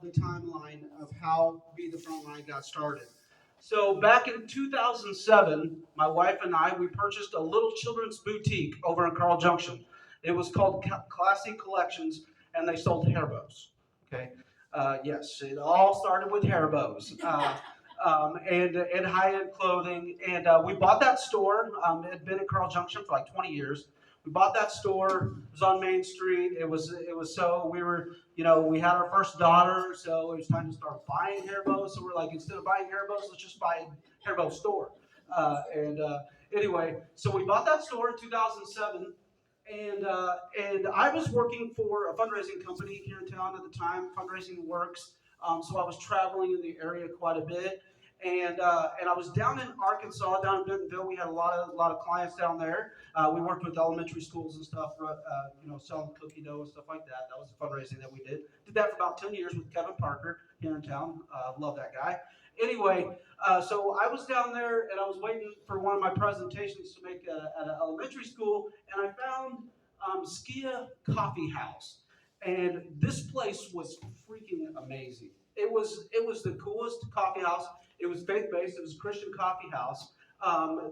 the timeline of how Be the Frontline got started. So back in 2007, my wife and I, we purchased a little children's boutique over in Carl Junction. It was called Classy Collections, and they sold hair bows. Okay, yes, it all started with hair bows. And high-end clothing. And we bought that store. It had been in Carl Junction for like 20 years. We bought that store. It was on Main Street. It was so we were, we had our first daughter, so it was time to start buying hair bows. So we're like, instead of buying hair bows, let's just buy a hair bow store. And anyway, so we bought that store in 2007. And I was working for a fundraising company here in town at the time. Fundraising Works. So I was traveling in the area quite a bit, and I was down in Arkansas, down in Bentonville. We had a lot of clients down there. We worked with elementary schools and stuff, selling cookie dough and stuff like that. That was the fundraising that we did. Did that for about 10 years with Kevin Parker here in town. Love that guy. Anyway, so I was down there and I was waiting for one of my presentations to make at an elementary school, and I found Skia Coffee House. And this place was freaking amazing. It was the coolest coffee house. It was faith based. It was a Christian coffee house.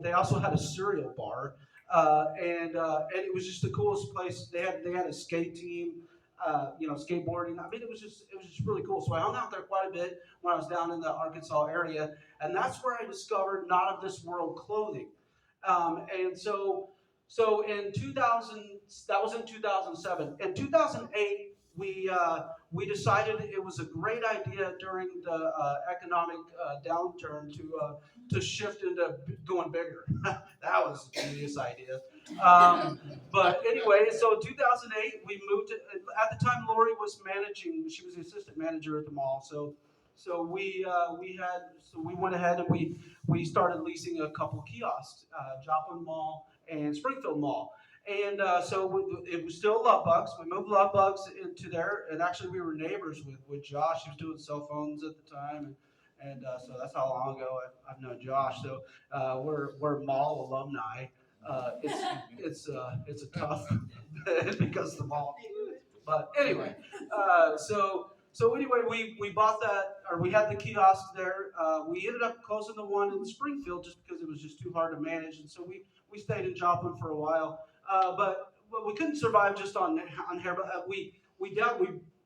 They also had a cereal bar, and it was just the coolest place. They had a skate team, skateboarding. I mean, it was just really cool. So I hung out there quite a bit when I was down in the Arkansas area, and that's where I discovered Not of This World clothing. And so in 2000, that was in 2007. In 2008, we decided it was a great idea during the economic downturn to shift into going bigger. That was a genius idea. But anyway, so in 2008 we moved. At the time, Lori was managing. She was the assistant manager at the mall. So we went ahead and we started leasing a couple of kiosks, Joplin Mall and Springfield Mall. And it was still Love Bugs. We moved Love Bugs into there, and actually we were neighbors with Josh. He was doing cell phones at the time, and so that's how long ago I've known Josh. So we're mall alumni. It's a tough because of the mall. But anyway, so anyway, we bought that, or we had the kiosk there. We ended up closing the one in Springfield just because it was just too hard to manage, and so we stayed in Joplin for a while. But we couldn't survive just on hair. But we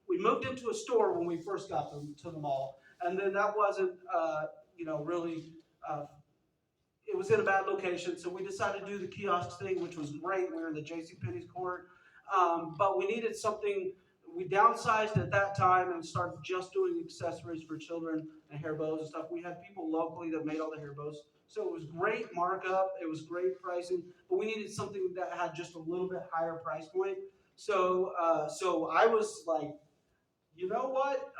moved into a store when we first got to the mall, and then that wasn't really. It was in a bad location, so we decided to do the kiosk thing, which was great. We were in the JCPenney's court, but we needed something. We downsized at that time and started just doing accessories for children and hair bows and stuff. We had people locally that made all the hair bows, so it was great markup. It was great pricing, but we needed something that had just a little bit higher price point. So I was like, you know what?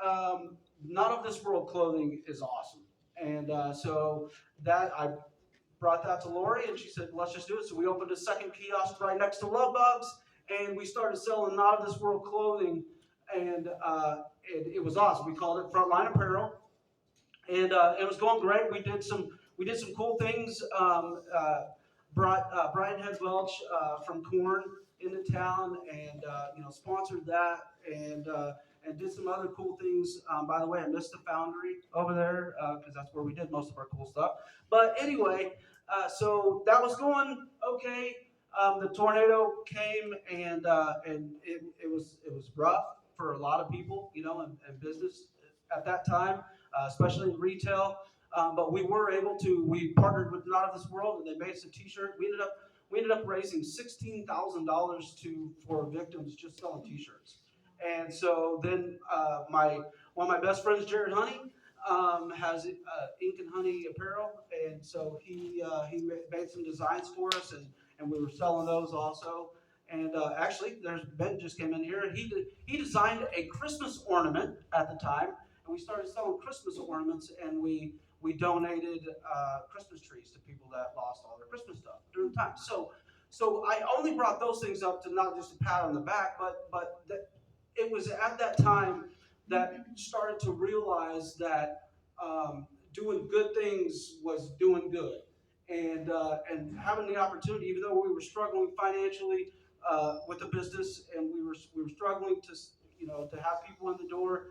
None of This World clothing is awesome, and so that I brought that to Lori, and she said, let's just do it. So we opened a second kiosk right next to Love Bugs, and we started selling Not of This World clothing, and it was awesome. We called it Frontline Apparel, and it was going great. We did some cool things. Brought Brian Head Welch from Corn into town, and sponsored that, and did some other cool things. By the way, I missed the Foundry over there because that's where we did most of our cool stuff. But anyway, so that was going okay. The tornado came, and it was rough for a lot of people, and business at that time, especially in retail. But we partnered with Not of This World, and they made us a T-shirt. We ended up raising $16,000 for victims just selling T-shirts. And so then one of my best friends, Jared Honey, has Ink and Honey Apparel, and so he made some designs for us, and we were selling those also. And actually, there's Ben just came in here, and he designed a Christmas ornament at the time, and we started selling Christmas ornaments, and we donated Christmas trees to people that lost all their Christmas stuff during the time. So I only brought those things up to not just a pat on the back, but it was at that time that started to realize that doing good things was doing good, and having the opportunity, even though we were struggling financially with the business, and we were struggling to have people in the door.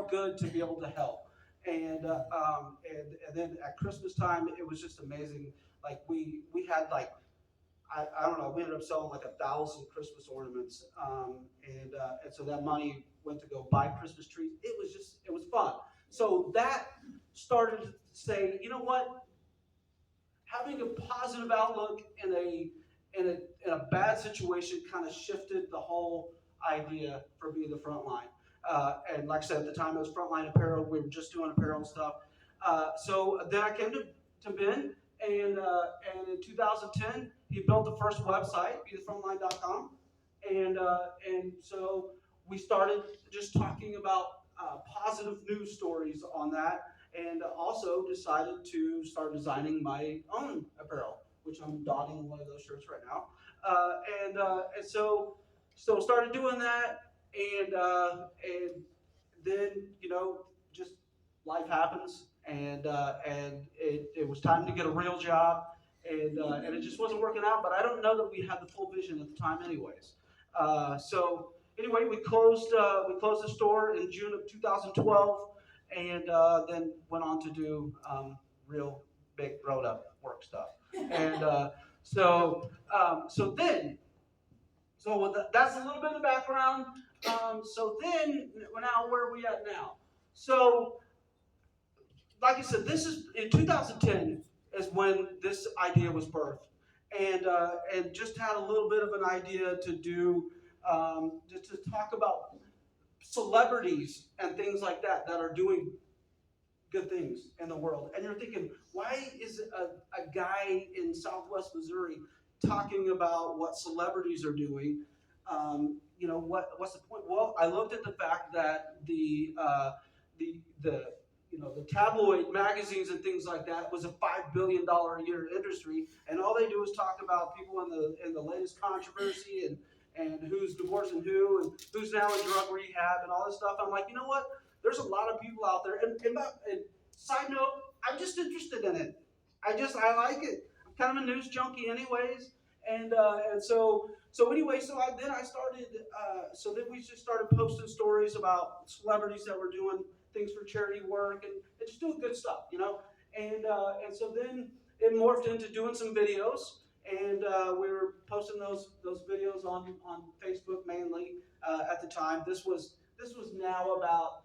felt good to be able to help. And then at Christmas time, it was just amazing. Like we had like I don't know. We ended up selling like 1,000 Christmas ornaments, and so that money went to go buy Christmas trees. It was fun. So that started to say, you know what? Having a positive outlook in a bad situation kind of shifted the whole idea for me, the Frontline. And like I said, at the time it was Frontline Apparel. We were just doing apparel and stuff. So then I came to Ben, and in 2010 he built the first website, bethefrontline.com, and so we started just talking about positive news stories on that, and also decided to start designing my own apparel, which I'm donning one of those shirts right now. And so started doing that, and then just life happens, and it was time to get a real job, and it just wasn't working out. But I don't know that we had the full vision at the time, anyways. So anyway, we closed the store in June of 2012, and then went on to do real big road up work stuff. And so then that's a little bit of the background. So then, now where are we at now? So, like I said, this is in 2010 is when this idea was birthed, and just had a little bit of an idea to do, just to talk about celebrities and things like that are doing good things in the world. And you're thinking, why is a guy in Southwest Missouri talking about what celebrities are doing? What's the point? Well, I looked at the fact that the the tabloid magazines and things like that was a $5 billion a year industry, and all they do is talk about people in the latest controversy, and who's divorcing who, and who's now in drug rehab and all this stuff. I'm like, you know what? There's a lot of people out there, and side note, I'm just interested in it. I like it. I'm kind of a news junkie, anyways, and so anyway, then I started. So then we just started posting stories about celebrities that were doing things for charity work, and just doing good stuff. And so then it morphed into doing some videos, and we were posting those videos on Facebook mainly at the time. This was now about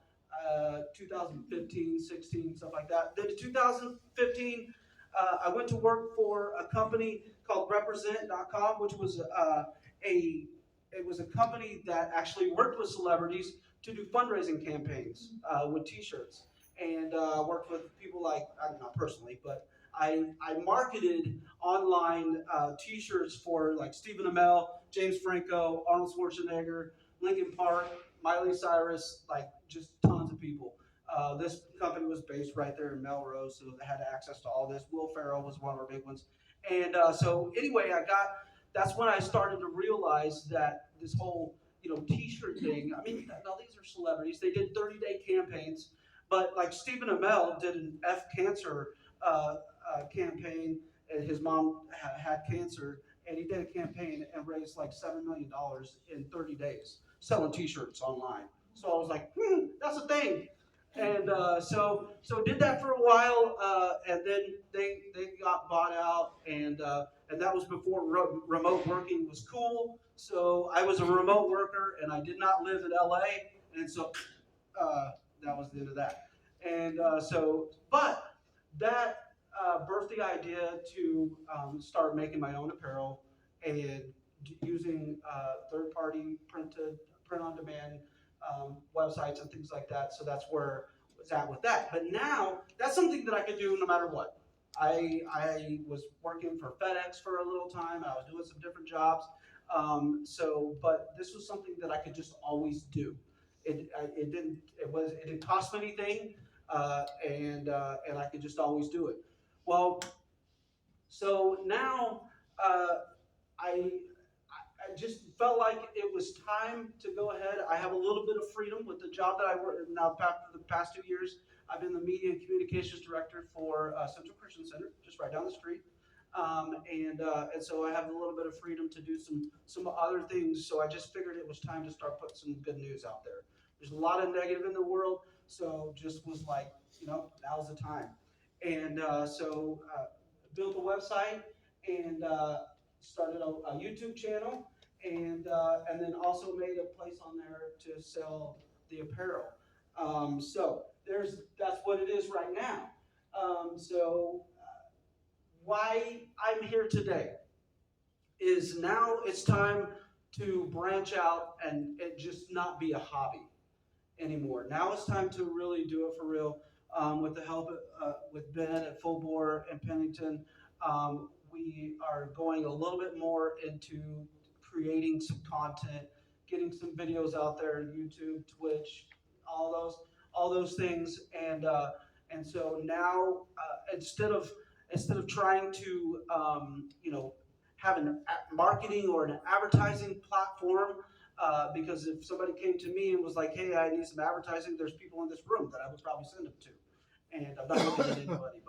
2015, 16, stuff like that. Then in 2015, I went to work for a company called Represent.com, which was a it was a company that actually worked with celebrities to do fundraising campaigns with T-shirts, and worked with people like, not personally, but I marketed online T-shirts for like Stephen Amell, James Franco, Arnold Schwarzenegger, Lincoln Park, Miley Cyrus, like just tons of people. This company was based right there in Melrose, so they had access to all this. Will Ferrell was one of our big ones, and so anyway, that's when I started to realize that this whole T-shirt thing. I mean, now these are celebrities. They did 30-day campaigns, but like Stephen Amell did an F cancer campaign, and his mom had cancer, and he did a campaign and raised like $7 million in 30 days selling T-shirts online. So I was like, that's a thing. And so did that for a while, and then they got bought out, and that was before remote working was cool. So I was a remote worker, and I did not live in LA, and so that was the end of that. And but that birthed the idea to start making my own apparel, and using third-party print-on-demand websites and things like that. So that's where I was at with that. But now that's something that I could do no matter what. I was working for FedEx for a little time. I was doing some different jobs. But this was something that I could just always do. It didn't cost me anything, and I could just always do it. Well, so now I I just felt like it was time to go ahead. I have a little bit of freedom with the job that I work now. For the past 2 years, I've been the media and communications director for Central Christian Center, just right down the street. And so I have a little bit of freedom to do some other things. So I just figured it was time to start putting some good news out there. There's a lot of negative in the world, so just was like, now's the time. And built a website and started a YouTube channel, and then also made a place on there to sell the apparel. So that's what it is right now. Why I'm here today is now it's time to branch out and it just not be a hobby anymore. Now it's time to really do it for real. With the help with Ben at Full Bore and Pennington, we are going a little bit more into creating some content, getting some videos out there, YouTube, Twitch, all those, all those things, and so now instead of trying to have a marketing or an advertising platform, because if somebody came to me and was like, "Hey, I need some advertising," there's people in this room that I would probably send them to, and I'm not looking at anybody,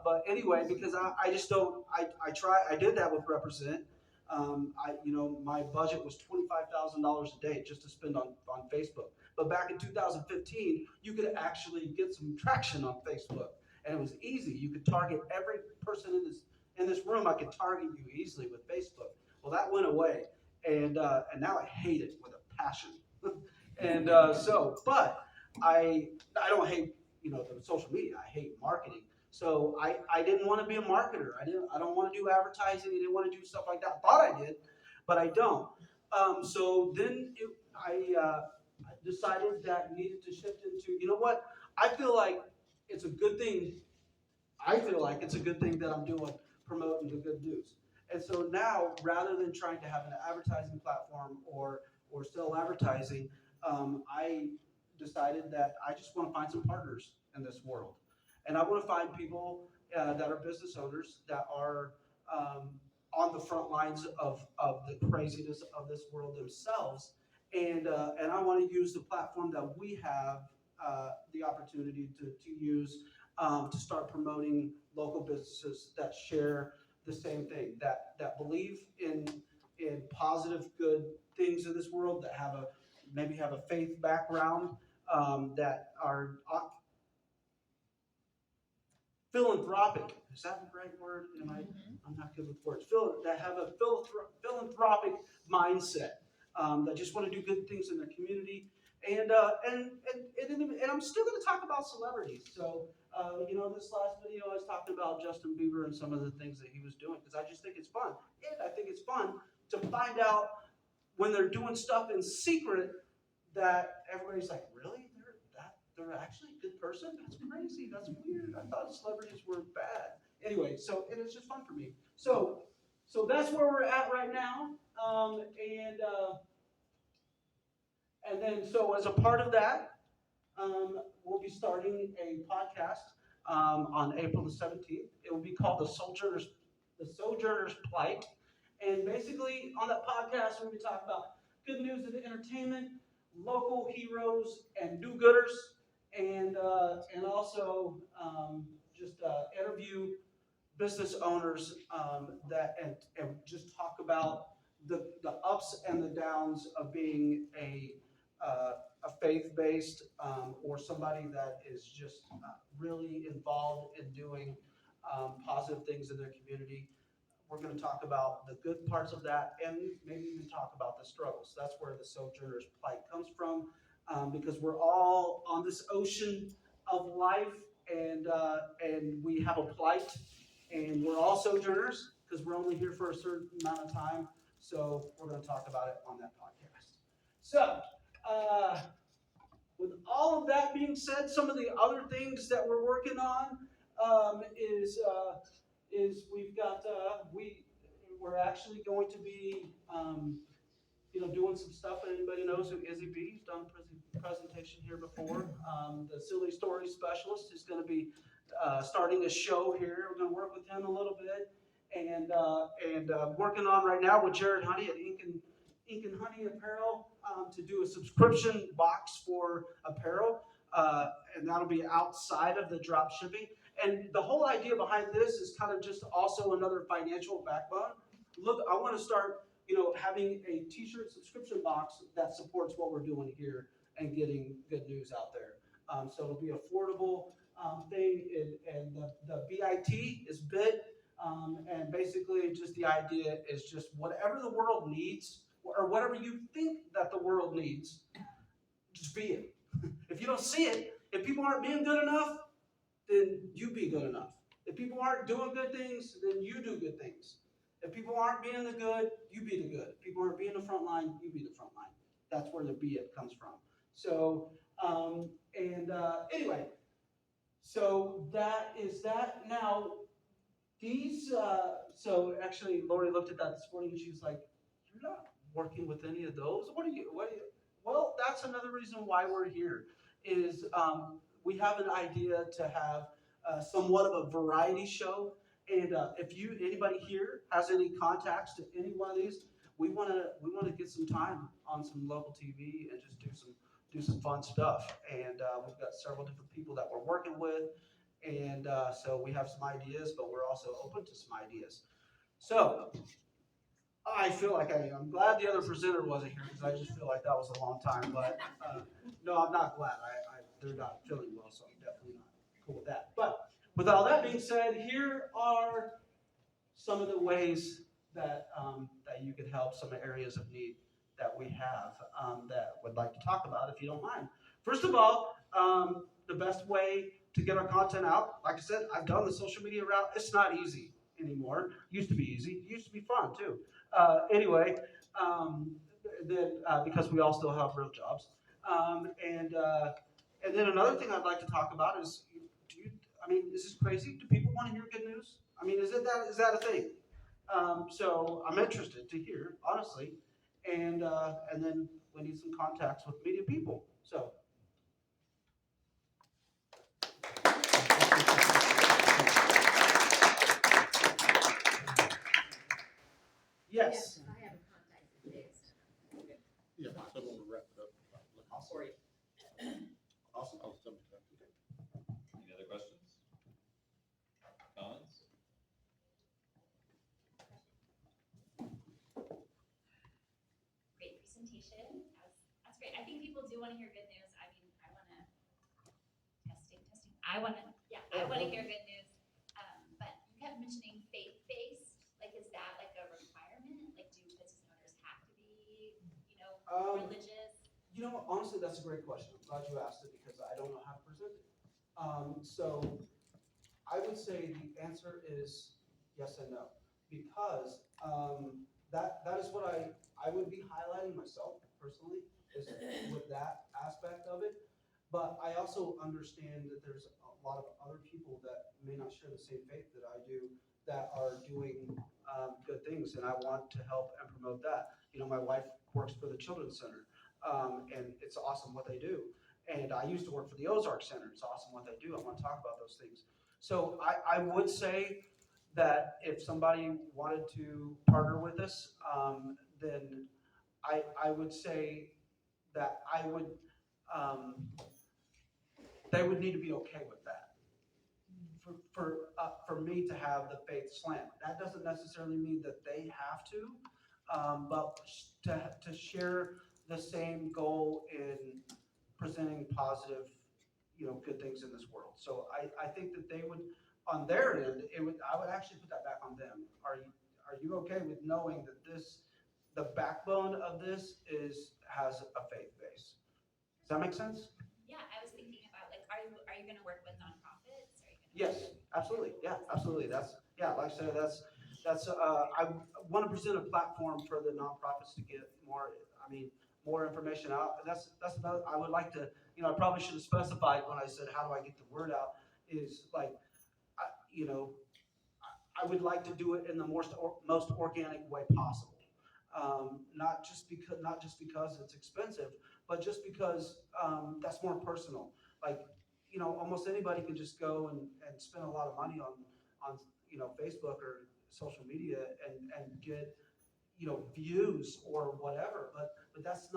but anyway, because I just don't. I did that with Represent. My budget was $25,000 a day just to spend on Facebook. But back in 2015, you could actually get some traction on Facebook, and it was easy. You could target every person in this room. I could target you easily with Facebook. Well, that went away, and now I hate it with a passion. But I don't hate the social media. I hate marketing. So I didn't want to be a marketer. I don't want to do advertising. I didn't want to do stuff like that. Thought I did, but I don't. So then I decided that needed to shift into, what, I feel like it's a good thing. I feel like it's a good thing that I'm doing, promoting the good news. And so now, rather than trying to have an advertising platform or sell advertising, I decided that I just want to find some partners in this world, and I want to find people that are business owners that are on the front lines of the craziness of this world themselves, and I want to use the platform that we have the opportunity to use to start promoting local businesses that share the same thing, that believe in positive, good things in this world, that maybe have a faith background, that are philanthropic. Is that the right word? I'm not good with words. That have a philanthropic mindset, that just want to do good things in their community. And I'm still going to talk about celebrities. So, this last video I was talking about Justin Bieber and some of the things that he was doing, because I just think it's fun. And I think it's fun to find out when they're doing stuff in secret that everybody's like, really? They're actually a good person? That's crazy. That's weird. I thought celebrities were bad. Anyway, and it's just fun for me. So that's where we're at right now. And then so as a part of that, we'll be starting a podcast on April the 17th. It will be called The Sojourner's Plight. And basically, on that podcast, we'll be talking about good news and entertainment, local heroes and do-gooders, and also just interview business owners, and just talk about the ups and the downs of being a faith-based, or somebody that is just really involved in doing positive things in their community. We're going to talk about the good parts of that, and maybe even talk about the struggles. That's where the Sojourner's Plight comes from, because we're all on this ocean of life, and we have a plight, and we're all sojourners because we're only here for a certain amount of time. So we're going to talk about it on that podcast. So, with all of that being said, some of the other things that we're working on, is we're actually going to be doing some stuff. And anybody knows who Izzy B? He's done a presentation here before. The Silly Story Specialist is going to be starting a show here. We're going to work with him a little bit, and working on right now with Jared Honey at Ink and Honey Apparel, to do a subscription box for apparel, and that'll be outside of the drop shipping. And the whole idea behind this is kind of just also another financial backbone. Look, I want to start having a t-shirt subscription box that supports what we're doing here and getting good news out there. So it'll be affordable thing, and the BIT is bit, and basically just the idea is just whatever the world needs, or whatever you think that the world needs, just be it. If you don't see it, if people aren't being good enough, then you be good enough. If people aren't doing good things, then you do good things. If people aren't being the good, you be the good. If people aren't being the front line, you be the front line. That's where the be it comes from. So, and anyway, so that is that. Now, these, so actually, Lori looked at that this morning and she was like, "You're not working with any of those. What are you? What are you?" Well, that's another reason why we're here. Is we have an idea to have somewhat of a variety show, and if you anybody here has any contacts to any one of these, we want to get some time on some local TV and just do some fun stuff. And we've got several different people that we're working with, and so we have some ideas, but we're also open to some ideas. So I feel like I'm glad the other presenter wasn't here because I just feel like that was a long time. But no, I'm not glad. They're not feeling well, so I'm definitely not cool with that. But with all that being said, here are some of the ways that you could help, some areas of need that we have that would like to talk about, if you don't mind. First of all, the best way to get our content out, like I said, I've done the social media route. It's not easy anymore. It used to be easy. It used to be fun too. Anyway, um, then because we all still have real jobs, and then another thing I'd like to talk about is, do you? I mean, is this crazy? Do people want to hear good news? I mean, is that a thing? So I'm interested to hear, honestly, and then we need some contacts with media people. So yes, I have a contact list. Yeah, so when we wrap it up. awesome, awesome. I'll send it to you. Any other questions? Comments? Great presentation. That's great. I think people do want to hear good news. I mean, I want to testing. I want to hear good news. But you kept mentioning faith-based. Like, is that like a requirement? Like, do business owners have to be, religious? Honestly, that's a great question. I'm glad you asked it because I don't know how to present it. So I would say the answer is yes and no, because that is what I would be highlighting myself personally, is with that aspect of it. But I also understand that there's a lot of other people that may not share the same faith that I do, that are doing good things, and I want to help and promote that. My wife works for the Children's Center, and it's awesome what they do. And I used to work for the Ozark Center. It's awesome what they do. I want to talk about those things. So I would say that if somebody wanted to partner with us, then I would say that um, they would need to be okay with that. For me to have the faith slant, that doesn't necessarily mean that they have to, but to share the same goal in presenting positive, good things in this world. So I think that they would, on their end, I would actually put that back on them. Are you okay with knowing that the backbone of this has a faith base? Does that make sense? Yeah, I was thinking about like, are you going to work with nonprofits? Are you going to? Yes, absolutely. Yeah, absolutely. Like I said, I want to present a platform for the nonprofits to get more, I mean, more information out. That's another, I would like to, I probably should have specified when I said, how do I get the word out, is like, I, you know, I would like to do it in the most organic way possible. Not just because it's expensive, but just because that's more personal. Like, almost anybody can just go and spend a lot of money on Facebook or social media and get views or whatever. But that's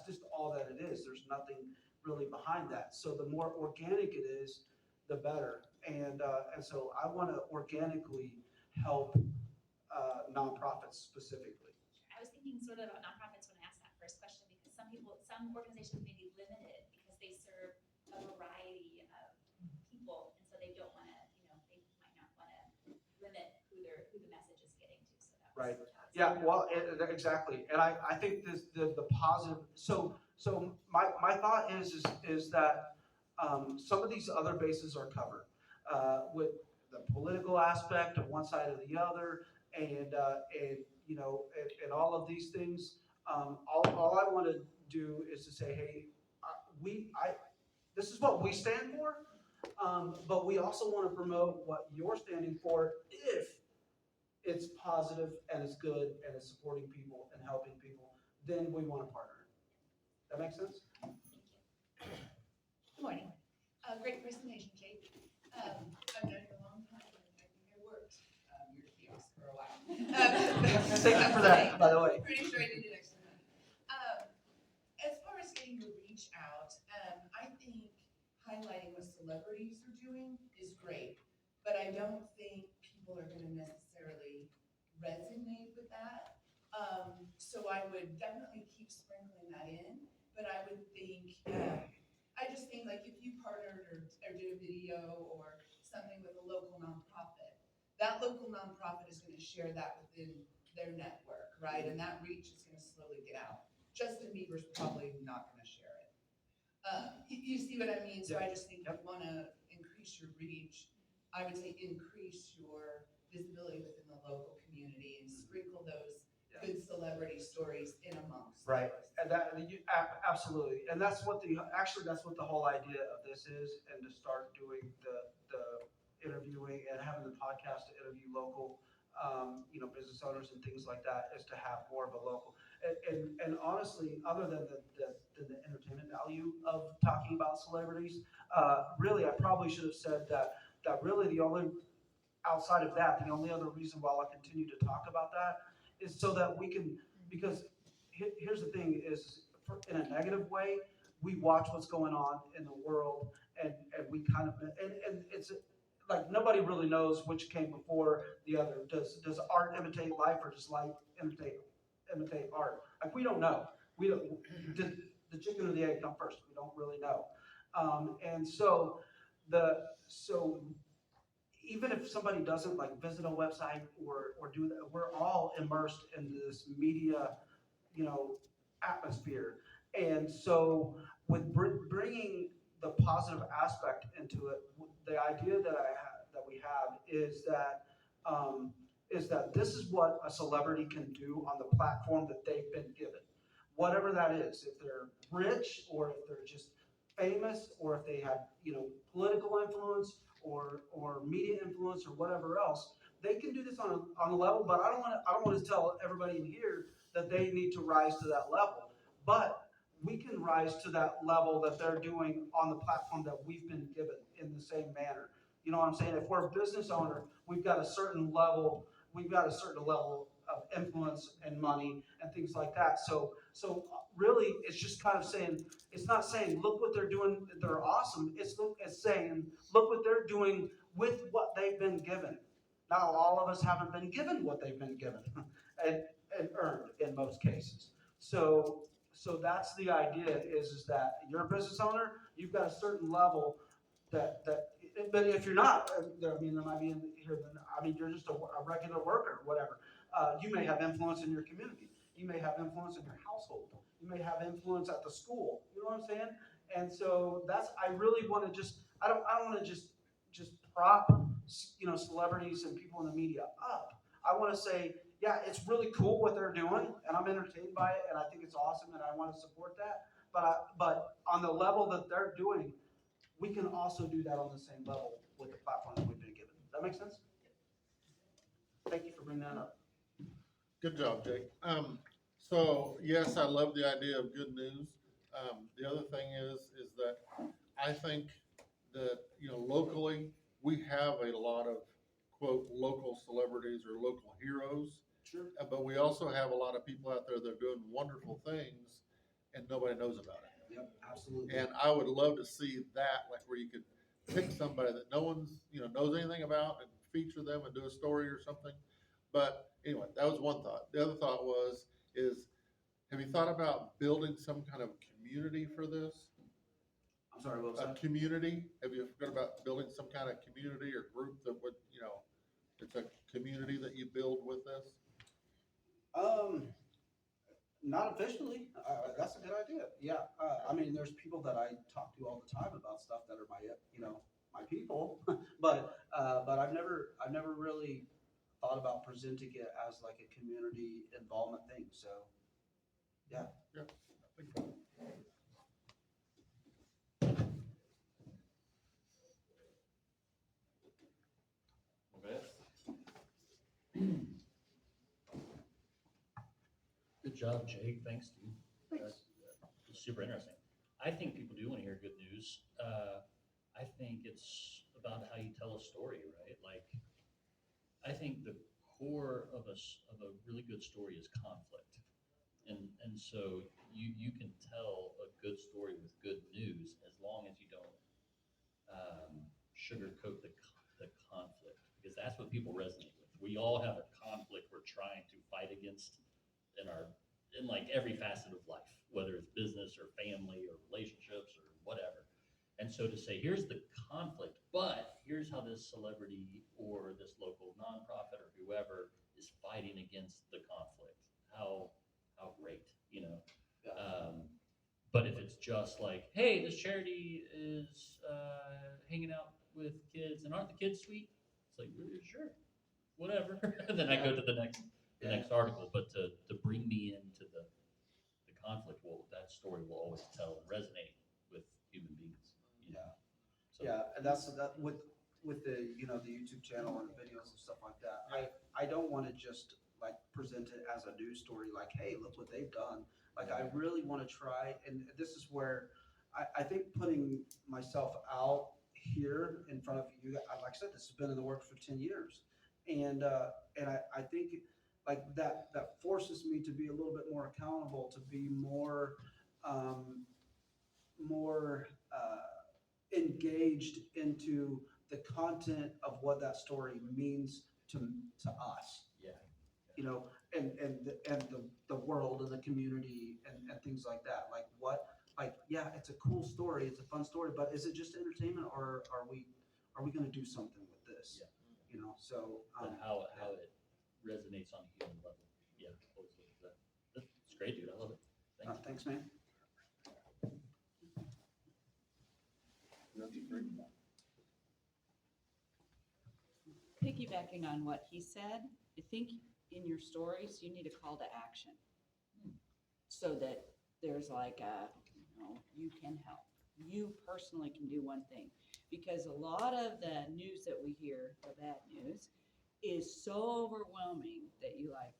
just all that it is. There's nothing really behind that. So the more organic it is, the better. And so I want to organically help nonprofits specifically. I was thinking sort of about nonprofits when I asked that first question because some some organizations may be limited because they serve a variety of people, and so they don't want to, they might not want to limit who the message is getting to. So Right. that was Yeah, well, exactly. And I think the positive, so my thought is that some of these other bases are covered with the political aspect of one side or the other, and and all of these things. All I want to do is to say, hey, this is what we stand for, but we also want to promote what you're standing for if it's positive and it's good and it's supporting people and helping people, then we want to partner. That makes sense? thank you. Good morning. Great presentation, Kate. I've known you a long time, and I think I worked your kiosk for a while. Thank you for that, by the way. Pretty sure I needed extra money. As far as getting your reach out, I think highlighting what celebrities are doing is great, but I don't think people are going to necessarily resonate with that. So I would definitely keep sprinkling that in, but I would think, I just think like if you partnered or did a video or something with a local nonprofit, that local nonprofit is going to share that within their network, right? And that reach is going to slowly get out. Justin Bieber's probably not going to share it. You see what I mean? So I just think if you want to increase your reach, I would say increase your visibility within the local community and sprinkle those good celebrity stories in amongst. Right. And absolutely. And that's what that's what the whole idea of this is, and to start doing the interviewing and having the podcast to interview local business owners and things like that, is to have more of a local and honestly, other than the entertainment value of talking about celebrities, really I probably should have said that really the only outside of that, the only other reason why I continue to talk about that is so that we can, because here's the thing is, in a negative way, we watch what's going on in the world, and we kind of, and it's like nobody really knows which came before the other. Does art imitate life, or does life imitate art? Like, we don't know. We don't, did the chicken or the egg come first? We don't really know. And so so even if somebody doesn't like visit a website or do that, we're all immersed in this media, atmosphere. And so with bringing the positive aspect into it, the idea that we have is that this is what a celebrity can do on the platform that they've been given, whatever that is. If they're rich, or if they're just famous, or if they have political influence, or media influence, or whatever else, they can do this on a level. But I don't want to tell everybody in here that they need to rise to that level. But we can rise to that level that they're doing on the platform that we've been given in the same manner. You know what I'm saying? If we're a business owner, we've got a certain level of influence and money and things like that. So really, it's just kind of saying, it's not saying look what they're doing, they're awesome. It's saying look what they're doing with what they've been given. Now, all of us haven't been given what they've been given and earned in most cases. So that's the idea, is that you're a business owner, you've got a certain level that but if you're not, I mean, there might be in here, I mean, you're just a regular worker, whatever. You may have influence in your community. You may have influence in your household. You may have influence at the school. You know what I'm saying? And so I really want to I don't want to just prop, celebrities and people in the media up. I want to say, yeah, it's really cool what they're doing, and I'm entertained by it, and I think it's awesome, and I want to support that. But on the level that they're doing, we can also do that on the same level with the platform that we've been given. Does that make sense? Thank you for bringing that up. Good job, Jake. So yes, I love the idea of good news. The other thing is that I think that, locally, we have a lot of, quote, local celebrities or local heroes. Sure. But we also have a lot of people out there that are doing wonderful things and nobody knows about it. Yep, absolutely. And I would love to see that, like where you could pick somebody that no one's, knows anything about and feature them and do a story or something. But anyway, that was one thought. The other thought is have you thought about building some kind of community for this? I'm sorry, what was A that? community? Have you thought about building some kind of community or group that would, it's a community that you build with this? Not officially. That's a good idea. Yeah. I mean, there's people that I talk to all the time about stuff that are my, my people, but I've never really thought about presenting it as like a community involvement thing. So, yeah. Yeah, I think so. Okay. Good job, Jake. Thanks, dude. Thanks. It's super interesting. I think people do want to hear good news. I think it's about how you tell a story, right? Like, I think the core of a really good story is conflict, and so you can tell a good story with good news as long as you don't sugarcoat the conflict, because that's what people resonate with. We all have a conflict we're trying to fight against in like every facet of life, whether it's business or family or relationships or whatever. And so to say, here's the conflict, but here's how this celebrity or this local nonprofit or whoever is fighting against the conflict. How great, you know? Yeah. But if it's just like, hey, this charity is hanging out with kids, and aren't the kids sweet? It's like, sure, whatever. And then I go to the next article. But to bring me into the conflict, well, that story will always tell and resonate with human beings. You know? So, Yeah, and that's that with the the YouTube channel and the videos and stuff like that. I don't want to just like present it as a news story, like, hey, look what they've done. Like, I really want to try, and this is where I think putting myself out here in front of you, like I said, this has been in the works for 10 years, and I think like that forces me to be a little bit more accountable, to be more more engaged into the content of what that story means to us, yeah. and the world and the community and things like that. Like yeah, it's a cool story, it's a fun story, but is it just entertainment, or are we going to do something with this? Yeah. So But how it resonates on a human level. Yeah, always look at that. That's great, dude. I love it. Thanks. thanks, man. That's great. Piggybacking on what he said, I think in your stories, you need a call to action. So that there's like you can help. You personally can do one thing. Because a lot of the news that we hear, the bad news, is so overwhelming that you like,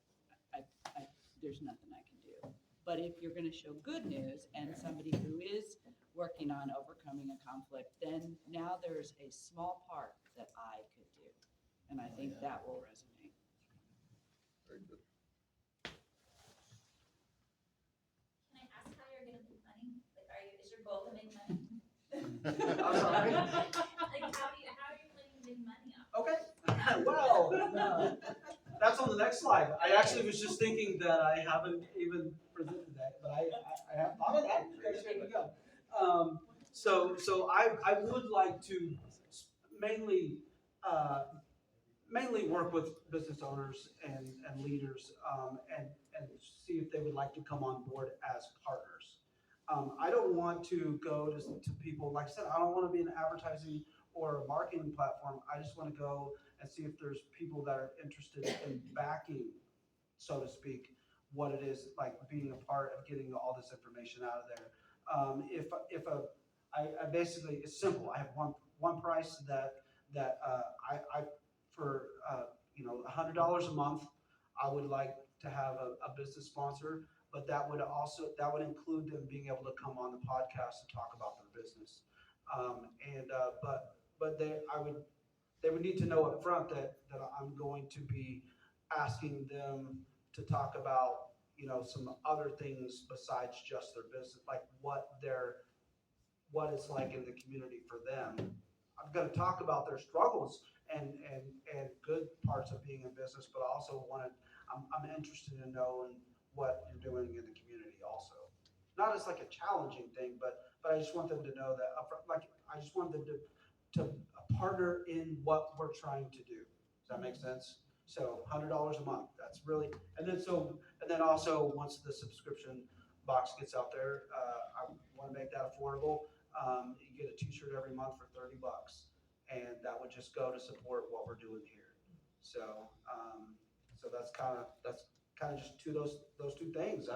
there's nothing I can do. But if you're gonna show good news and somebody who is working on overcoming a conflict, then now there's a small part that I could do. And I think that will resonate. Very good. Can I ask how you're gonna make money? Like, is your goal to make money? I'm sorry. Like, how are you planning to make money off? Okay. Well, that's on the next slide. I actually was just thinking that I haven't even presented that, but I have thought of that. There we go. So I would like to mainly work with business owners and leaders, and see if they would like to come on board as partners. I don't want to go to people, like I said, I don't want to be an advertising or a marketing platform. I just want to go and see if there's people that are interested in backing, so to speak, what it is, like being a part of getting all this information out of there. I basically, it's simple. I have one price that I for $100 a month. I would like to have a business sponsor, but that would include them being able to come on the podcast and talk about their business. But they would need to know up front that I'm going to be asking them to talk about some other things besides just their business, like what it's like in the community for them. I'm going to talk about their struggles and good parts of being in business, but also I'm interested in knowing what you're doing in the community also. Not as like a challenging thing, but I just want them to know that upfront, like, I just want them to partner in what we're trying to do. Does that make sense? So $100 a month, that's really, and then also, once the subscription box gets out there, I want to make that affordable. You get a t-shirt every month for $30, and that would just go to support what we're doing here. So, so that's kind of just those two things.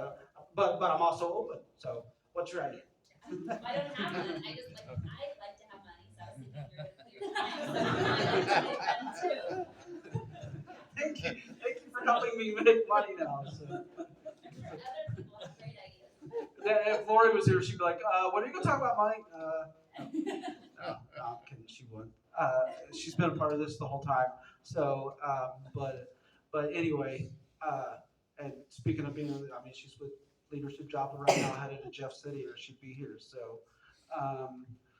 But I'm also open. So, what's your idea? I don't have one. I just like, I like to have money, so I was thinking you're gonna clear time, so I like to make money too. Thank you for helping me make money now. So. Other people have great ideas. If Lori was here, she'd be like, "When are you gonna talk about money?" No, I'm kidding. She would. She's been a part of this the whole time. So, but anyway, and speaking of being, I mean, she's with Leadership Joplin right now, headed to Jeff City, or she'd be here. So,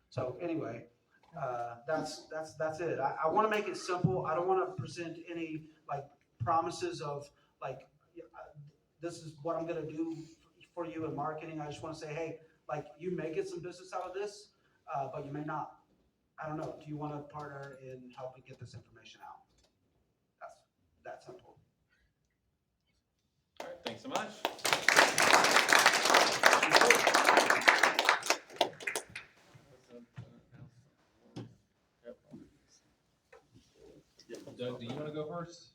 so anyway, that's it. I want to make it simple. I don't want to present any like promises of like, this is what I'm gonna do for you in marketing. I just want to say, hey, like, you may get some business out of this, but you may not. I don't know. Do you want to partner in helping get this information out? That's that simple. All right, thanks so much. Yep. Doug, do you want to go first?